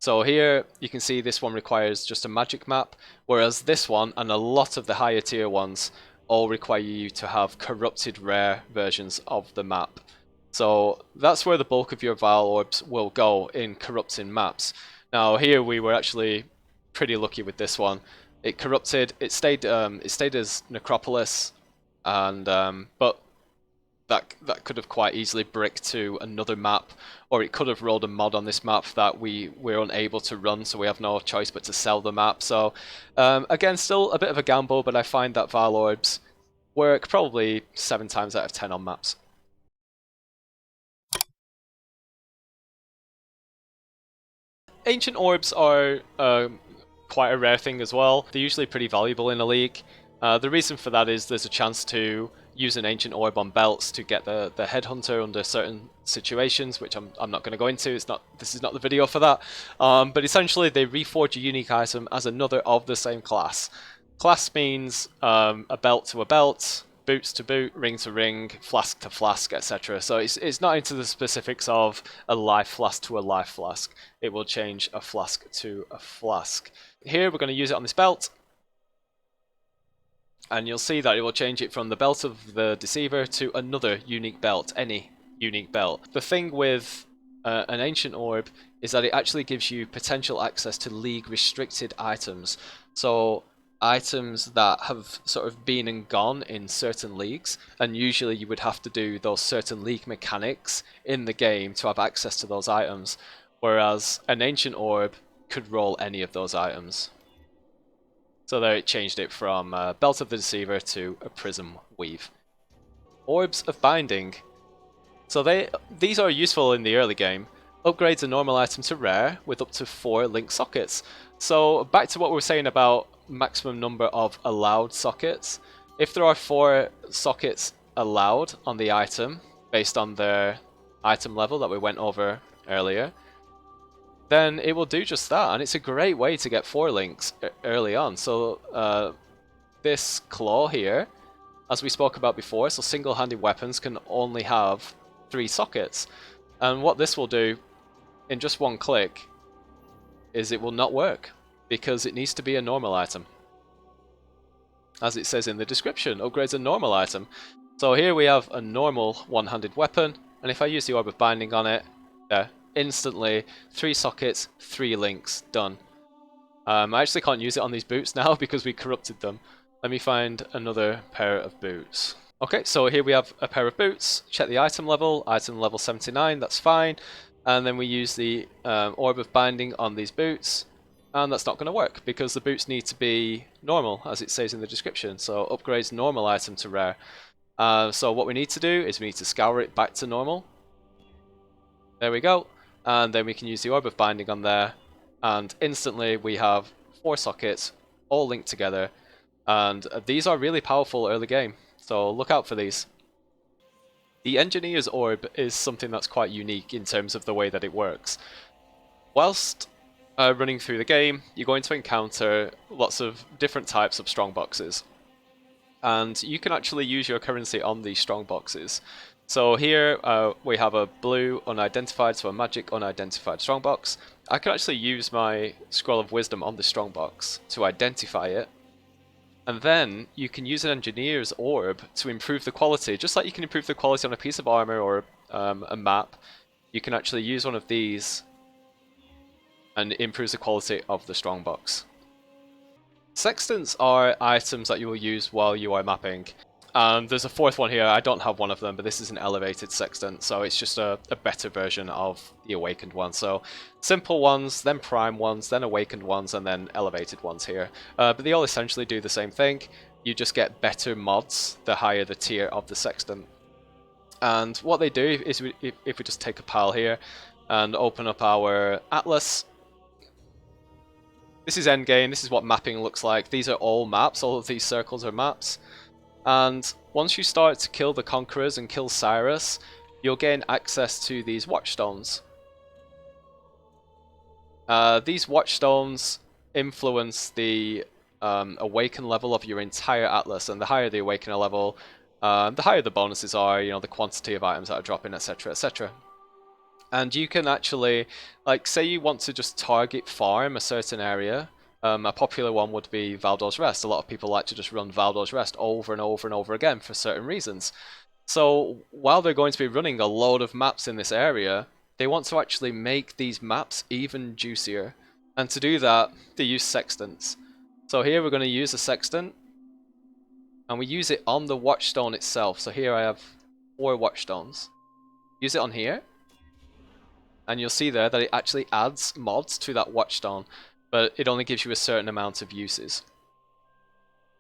So here you can see this one requires just a magic map, whereas this one and a lot of the higher tier ones all require you to have corrupted rare versions of the map. So that's where the bulk of your Val Orbs will go, in corrupting maps. Now here we were actually pretty lucky with this one. It corrupted, it stayed as Necropolis, and but that could have quite easily bricked to another map, or it could have rolled a mod on this map that we're unable to run, so we have no choice but to sell the map. So again, still a bit of a gamble, but I find that Val Orbs work probably 7 times out of 10 on maps. Ancient Orbs are quite a rare thing as well. They're usually pretty valuable in a league. The reason for that is there's a chance to use an Ancient Orb on belts to get the Headhunter under certain situations, which I'm not going to go into. This is not the video for that. But essentially, they reforge a unique item as another of the same class. Class means a belt to a belt, boots to boot, ring to ring, flask to flask, etc. So it's not into the specifics of a life flask to a life flask. It will change a flask to a flask. Here we're going to use it on this belt, and you'll see that it will change it from the belt of the Deceiver to another unique belt, any unique belt. The thing with an Ancient Orb is that it actually gives you potential access to League restricted items. So items that have sort of been and gone in certain leagues, and usually you would have to do those certain league mechanics in the game to have access to those items, whereas an Ancient Orb could roll any of those items. So there it changed it from Belt of the Deceiver to a Prism Weave. Orbs of Binding. So these are useful in the early game. Upgrades a normal item to rare with up to 4 link sockets. So back to what we were saying about maximum number of allowed sockets. If there are 4 sockets allowed on the item, based on their item level that we went over earlier, then it will do just that, and it's a great way to get 4 links early on. So this claw here, as we spoke about before, so single-handed weapons can only have 3 sockets, and what this will do in just one click is it will not work because it needs to be a normal item. As it says in the description, upgrades a normal item. So here we have a normal one-handed weapon, and if I use the Orb of Binding on it, there, instantly 3 sockets, 3 links, done. I actually can't use it on these boots now because we corrupted them. Let me find another pair of boots. Okay, so here we have a pair of boots. Check the item level 79, that's fine. And then we use the Orb of Binding on these boots, and that's not going to work because the boots need to be normal, as it says in the description. So upgrades normal item to rare. So what we need to do is we need to scour it back to normal. There we go. And then we can use the Orb of Binding on there, and instantly we have 4 sockets all linked together, and these are really powerful early game, so look out for these. The Engineer's Orb is something that's quite unique in terms of the way that it works. Whilst running through the game, you're going to encounter lots of different types of strongboxes, and you can actually use your currency on these strongboxes. So here we have a blue unidentified, so a magic unidentified strongbox. I can actually use my Scroll of Wisdom on the strongbox to identify it, and then you can use an Engineer's Orb to improve the quality. Just like you can improve the quality on a piece of armor or a map, you can actually use one of these and it improves the quality of the strongbox. Sextants are items that you will use while you are mapping. There's a 4th one here. I don't have one of them, but this is an elevated sextant, so it's just a better version of the awakened one. So simple ones, then prime ones, then awakened ones, and then elevated ones here. But they all essentially do the same thing. You just get better mods the higher the tier of the sextant. And what they do is, if we just take a pile here and open up our atlas, this is endgame. This is what mapping looks like. These are all maps. All of these circles are maps. And once you start to kill the Conquerors and kill Cyrus, you'll gain access to these Watchstones. These Watchstones influence the Awaken level of your entire Atlas, and the higher the Awakener level, the higher the bonuses are, you know, the quantity of items that are dropping, etc, etc. And you can actually, like, say you want to just target farm a certain area. A popular one would be Valdor's Rest. A lot of people like to just run Valdor's Rest over and over and over again for certain reasons. So while they're going to be running a load of maps in this area, they want to actually make these maps even juicier. And to do that, they use sextants. So here we're going to use a sextant, and we use it on the Watchstone itself. So here I have 4 Watchstones. Use it on here, and you'll see there that it actually adds mods to that Watchstone, but it only gives you a certain amount of uses.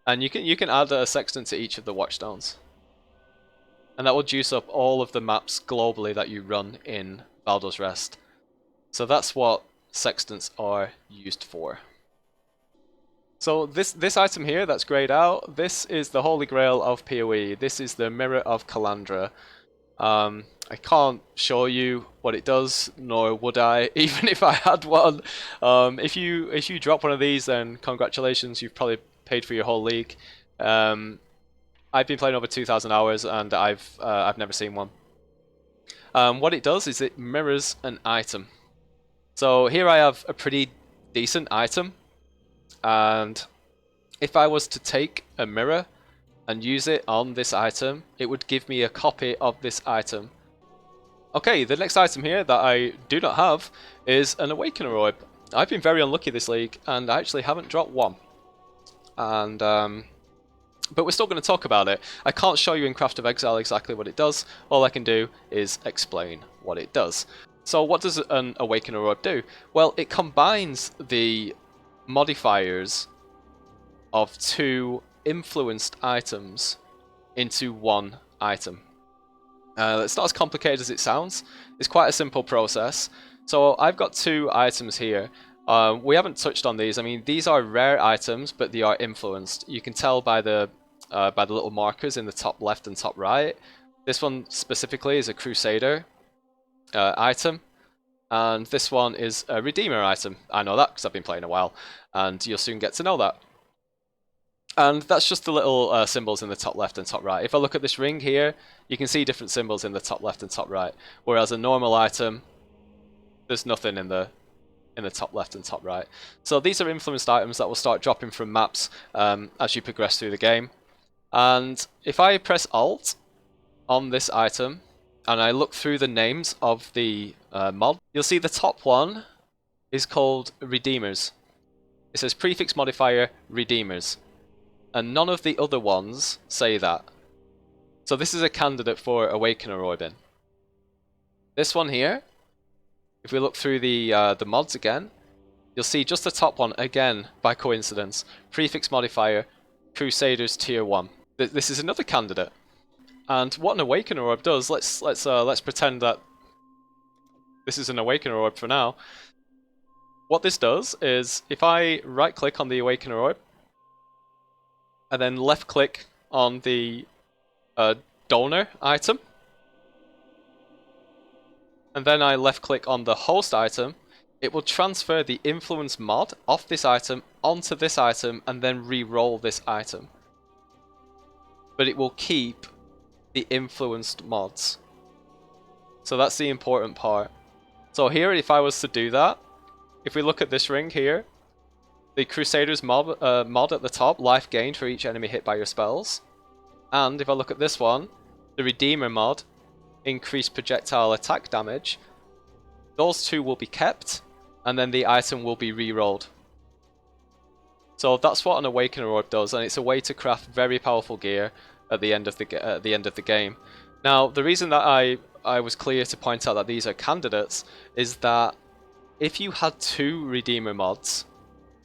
And you can add a sextant to each of the Watchstones, and that will juice up all of the maps globally that you run in Valdor's Rest. So that's what sextants are used for. So this item here that's grayed out, this is the Holy Grail of PoE. This is the Mirror of Calandra. I can't show you what it does, nor would I, even if I had one. If you drop one of these, then congratulations, you've probably paid for your whole league. I've been playing over 2,000 hours and I've never seen one. What it does is it mirrors an item. So here I have a pretty decent item, and if I was to take a mirror and use it on this item, it would give me a copy of this item. Okay, the next item here that I do not have is an Awakener Orb. I've been very unlucky this league, and I actually haven't dropped one. And but we're still going to talk about it. I can't show you in Path of Exile exactly what it does. All I can do is explain what it does. So what does an Awakener Orb do? Well, it combines the modifiers of two influenced items into one item. It's not as complicated as it sounds. It's quite a simple process. So I've got two items here. We haven't touched on these. I mean, these are rare items, but they are influenced. You can tell by the little markers in the top left and top right. This one specifically is a Crusader item, and this one is a Redeemer item. I know that because I've been playing a while, and you'll soon get to know that. And that's just the little symbols in the top left and top right. If I look at this ring here, you can see different symbols in the top left and top right. Whereas a normal item, there's nothing in the top left and top right. So these are influenced items that will start dropping from maps as you progress through the game. And if I press Alt on this item, and I look through the names of the mod, you'll see the top one is called Redeemers. It says prefix modifier Redeemers. And none of the other ones say that. So this is a candidate for Awakener Orbing. This one here, if we look through the mods again, you'll see just the top one again by coincidence. Prefix modifier Crusaders Tier 1. This is another candidate. And what an Awakener Orb does, let's pretend that this is an Awakener Orb for now. What this does is if I right click on the Awakener Orb and then left click on the donor item, and then I left click on the host item, it will transfer the influence mod off this item onto this item and then re-roll this item. But it will keep the influenced mods. So that's the important part. So here, if I was to do that, if we look at this ring here, the Crusaders mod at the top, life gained for each enemy hit by your spells. And if I look at this one, the Redeemer mod, increased projectile attack damage. Those two will be kept, and then the item will be re-rolled. So that's what an Awakener Orb does, and it's a way to craft very powerful gear at the end of the game. Now, the reason that I was clear to point out that these are candidates is that if you had two Redeemer mods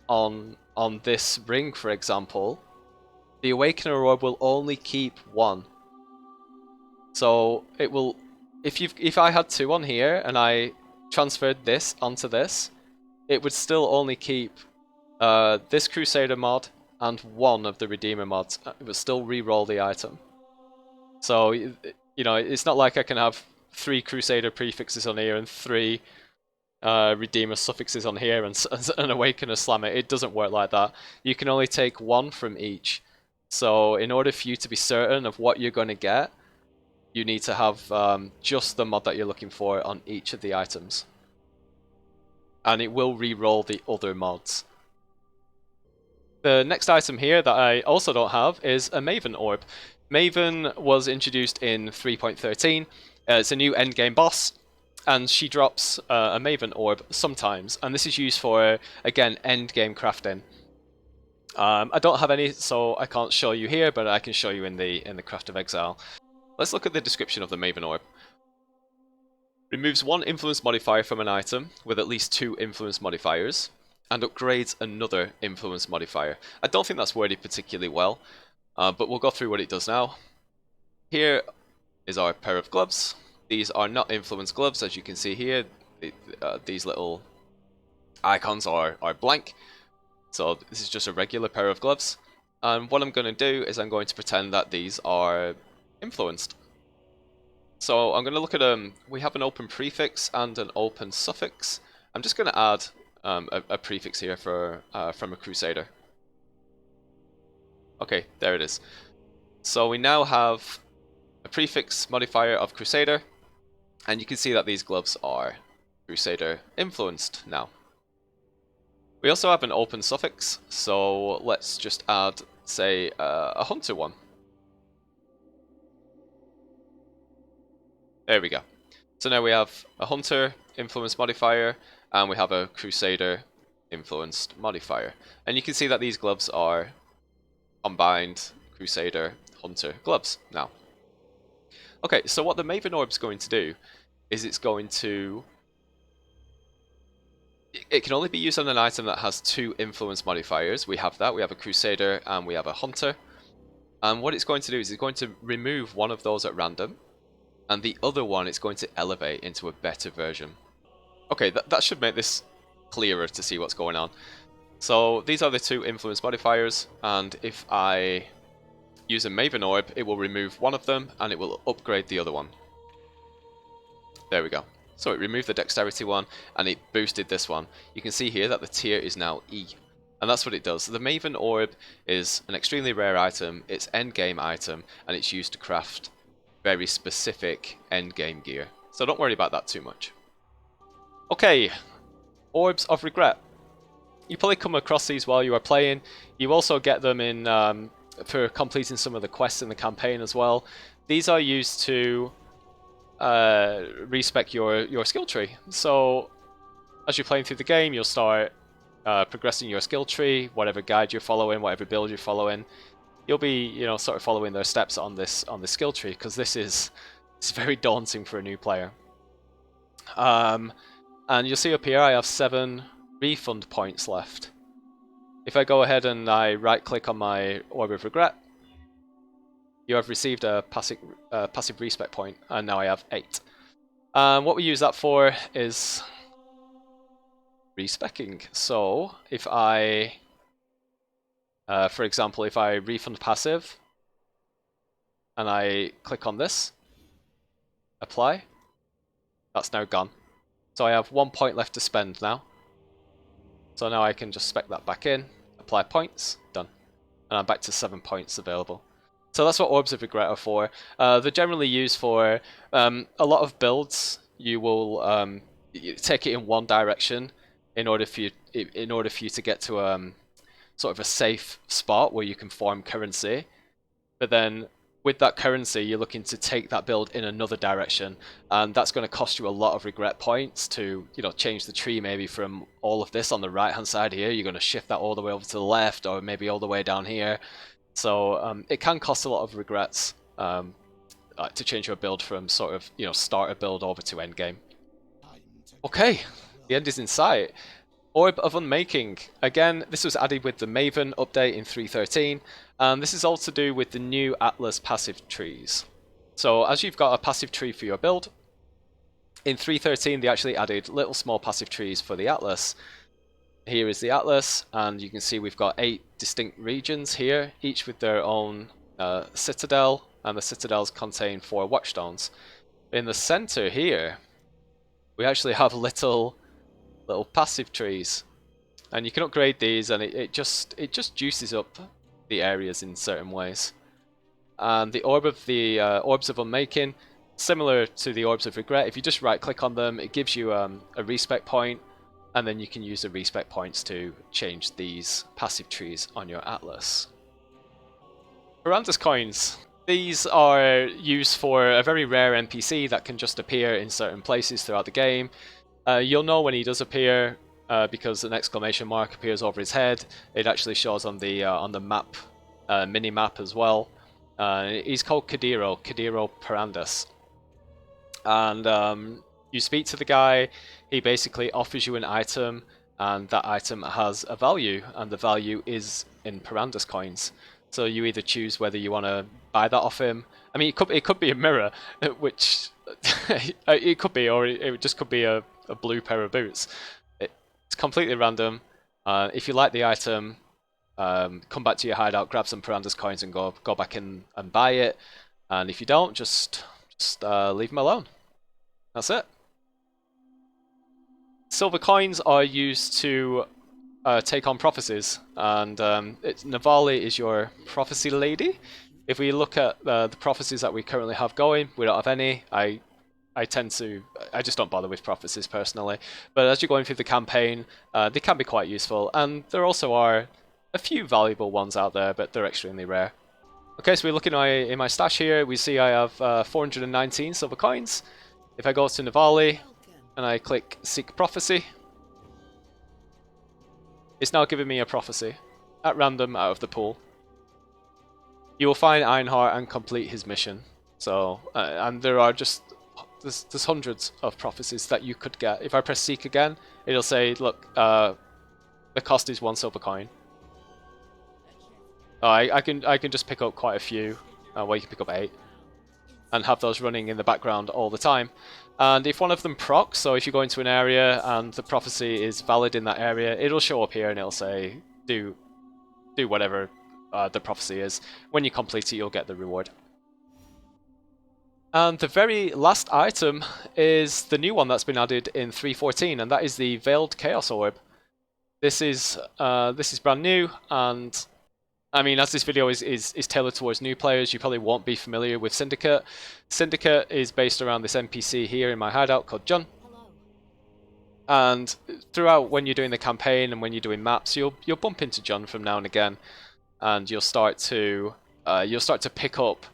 on this ring, for example, the Awakener Orb will only keep one. So it will, if I had two on here and I transferred this onto this, it would still only keep this Crusader mod and one of the Redeemer mods. It would still re-roll the item. So you know, it's not like I can have 3 Crusader prefixes on here and 3 Redeemer suffixes on here and an Awakener Slammer. It doesn't work like that. You can only take one from each. So in order for you to be certain of what you're going to get, you need to have just the mod that you're looking for on each of the items. And it will re-roll the other mods. The next item here that I also don't have is a Maven Orb. Maven was introduced in 3.13. It's a new endgame boss, and she drops a Maven Orb sometimes. And this is used for, again, endgame crafting. I don't have any, so I can't show you here, but I can show you in the Path of Exile. Let's look at the description of the Maven Orb. Removes one influence modifier from an item with at least 2 influence modifiers, and upgrades another influence modifier. I don't think that's worded particularly well, but we'll go through what it does now. Here is our pair of gloves. These are not influence gloves, as you can see here. These little icons are blank. So this is just a regular pair of gloves. And what I'm going to do is I'm going to pretend that these are influenced. So I'm going to look at we have an open prefix and an open suffix. I'm just going to add a prefix here for from a Crusader. Okay, there it is. So we now have a prefix modifier of Crusader, and you can see that these gloves are Crusader influenced now. We also have an open suffix, so let's just add, say, a Hunter one. There we go. So now we have a Hunter influence modifier, and we have a Crusader influenced modifier. And you can see that these gloves are combined Crusader Hunter gloves now. Okay, so what the Maven Orb's going to do is it's going to... It can only be used on an item that has two influence modifiers. We have that, we have a Crusader and we have a Hunter. And what it's going to do is it's going to remove one of those at random, and the other one it's going to elevate into a better version. Okay, that should make this clearer to see what's going on. So these are the two influence modifiers, and if I use a Maven Orb, it will remove one of them and it will upgrade the other one. There we go. So it removed the dexterity one and it boosted this one. You can see here that the tier is now E. And that's what it does. The Maven Orb is an extremely rare item, it's endgame item, and it's used to craft very specific endgame gear. So don't worry about that too much. Okay, Orbs of Regret. You probably come across these while you are playing. You also get them in for completing some of the quests in the campaign as well. These are used to respec your skill tree. So as you're playing through the game, you'll start progressing your skill tree, whatever guide you're following, whatever build you're following. You'll be, you know, sort of following their steps on this skill tree, because it's very daunting for a new player. And you'll see up here I have 7 refund points left. If I go ahead and I right click on my Orb of Regret, you have received a passive respec point, and now I have 8. What we use that for is respecing. So if I, for example, if I refund passive and I click on this, apply, that's now gone. So I have 1 point left to spend now. So now I can just spec that back in, apply points, done. And I'm back to 7 points available. So that's what Orbs of Regret are for. They're generally used for a lot of builds. You will take it in one direction in order for you to get to sort of a safe spot where you can farm currency. But then with that currency, you're looking to take that build in another direction, and that's going to cost you a lot of regret points to, you know, change the tree maybe from all of this on the right hand side here. You're going to shift that all the way over to the left, or maybe all the way down here. So it can cost a lot of regrets to change your build from sort of, you know, starter build over to end game. Okay, the end is in sight. Orb of Unmaking. Again, this was added with the Maven update in 3.13, and this is all to do with the new Atlas passive trees. So as you've got a passive tree for your build, in 3.13 they actually added little small passive trees for the Atlas. Here is the Atlas, and you can see we've got 8 distinct regions here, each with their own citadel, and the citadels contain 4 watchstones. In the center here, we actually have little passive trees, and you can upgrade these, and it just juices up the areas in certain ways. And the Orbs of Unmaking, similar to the Orbs of Regret, if you just right click on them, it gives you a respec point, and then you can use the respec points to change these passive trees on your Atlas. Piranda's coins. These are used for a very rare NPC that can just appear in certain places throughout the game. You'll know when he does appear because an exclamation mark appears over his head. It actually shows on the map, mini map as well. He's called Kadiro Pirandas, and you speak to the guy. He basically offers you an item, and that item has a value, and the value is in Pirandas coins. So you either choose whether you want to buy that off him. I mean, it could be a mirror, which it could be, or it just could be a blue pair of boots. It's completely random. If you like the item, come back to your hideout, grab some Pirandas coins, and go back in and buy it. And if you don't, just leave them alone. That's it. Silver coins are used to take on prophecies, and Navali is your prophecy lady. If we look at the prophecies that we currently have going, we don't have any. I just don't bother with prophecies personally. But as you're going through the campaign, they can be quite useful, and there also are a few valuable ones out there, but they're extremely rare. Okay, so we look in my stash here, we see I have 419 silver coins. If I go to Navali and I click Seek Prophecy, it's now giving me a prophecy at random out of the pool. You will find Ironheart and complete his mission. So, and there are just there's hundreds of prophecies that you could get. If I press Seek again, it'll say, look, the cost is 1 silver coin. I can just pick up quite a few. Well, you can pick up 8 and have those running in the background all the time. And if one of them procs, so if you go into an area and the prophecy is valid in that area, it'll show up here and it'll say do whatever the prophecy is. When you complete it, you'll get the reward. And the very last item is the new one that's been added in 3.14, and that is the Veiled Chaos Orb. This is brand new, and I mean, as this video is tailored towards new players, you probably won't be familiar with Syndicate. Syndicate is based around this NPC here in my hideout called Jun. And throughout, when you're doing the campaign and when you're doing maps, you'll bump into Jun from now and again, and you'll start to pick up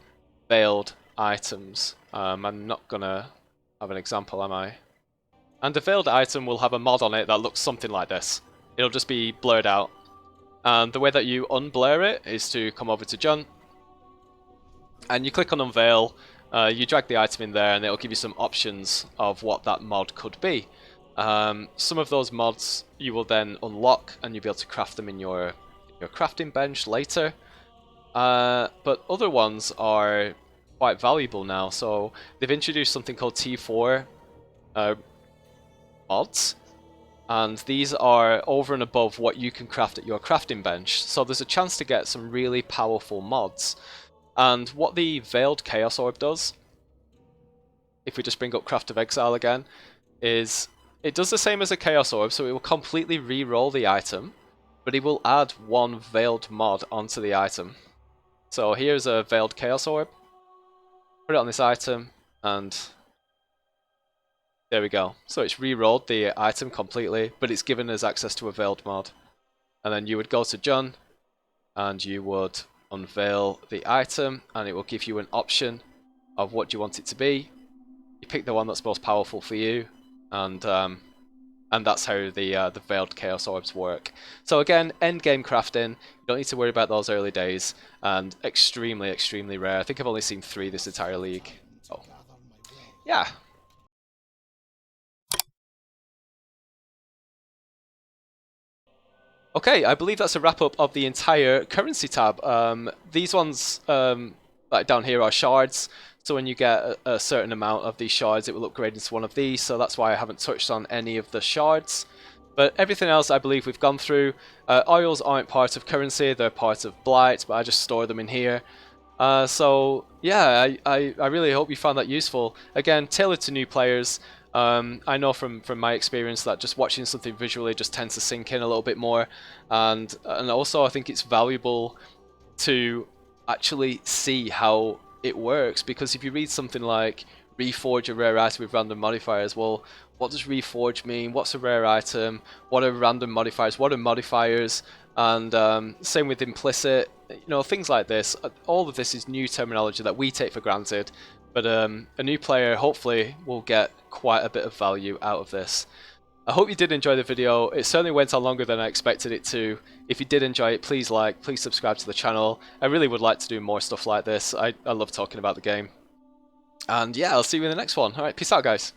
veiled items. I'm not gonna have an example, am I? And the veiled item will have a mod on it that looks something like this. It'll just be blurred out. And the way that you unblur it is to come over to Jun, and you click on Unveil, you drag the item in there, and it'll give you some options of what that mod could be. Some of those mods you will then unlock, and you'll be able to craft them in your crafting bench later. But other ones are quite valuable now, so they've introduced something called T4 mods. And these are over and above what you can craft at your crafting bench. So there's a chance to get some really powerful mods. And what the Veiled Chaos Orb does, if we just bring up Path of Exile again, is it does the same as a Chaos Orb, so it will completely re-roll the item, but it will add one Veiled mod onto the item. So here's a Veiled Chaos Orb. Put it on this item, and there we go. So it's re-rolled the item completely, but it's given us access to a veiled mod. And then you would go to Jun, and you would unveil the item, and it will give you an option of what you want it to be. You pick the one that's most powerful for you, and that's how the veiled chaos orbs work. So again, end game crafting. You don't need to worry about those early days, and extremely rare. I think I've only seen 3 this entire league. Oh, yeah. Okay, I believe that's a wrap up of the entire currency tab. These ones, like down here, are shards. So when you get a certain amount of these shards, it will upgrade into one of these. So that's why I haven't touched on any of the shards. But everything else, I believe we've gone through. Oils aren't part of currency; they're part of Blight, but I just store them in here. So yeah, I really hope you found that useful. Again, tailored to new players. I know from my experience that just watching something visually just tends to sink in a little bit more, and also I think it's valuable to actually see how it works, because if you read something like reforge a rare item with random modifiers, well, what does reforge mean? What's a rare item? What are random modifiers? What are modifiers? And same with implicit, you know, things like this. All of this is new terminology that we take for granted, but a new player hopefully will get quite a bit of value out of this. I hope you did enjoy the video. It certainly went on longer than I expected it to. If you did enjoy it, please like, please subscribe to the channel. I really would like to do more stuff like this. I love talking about the game. And yeah, I'll see you in the next one. Alright, peace out guys.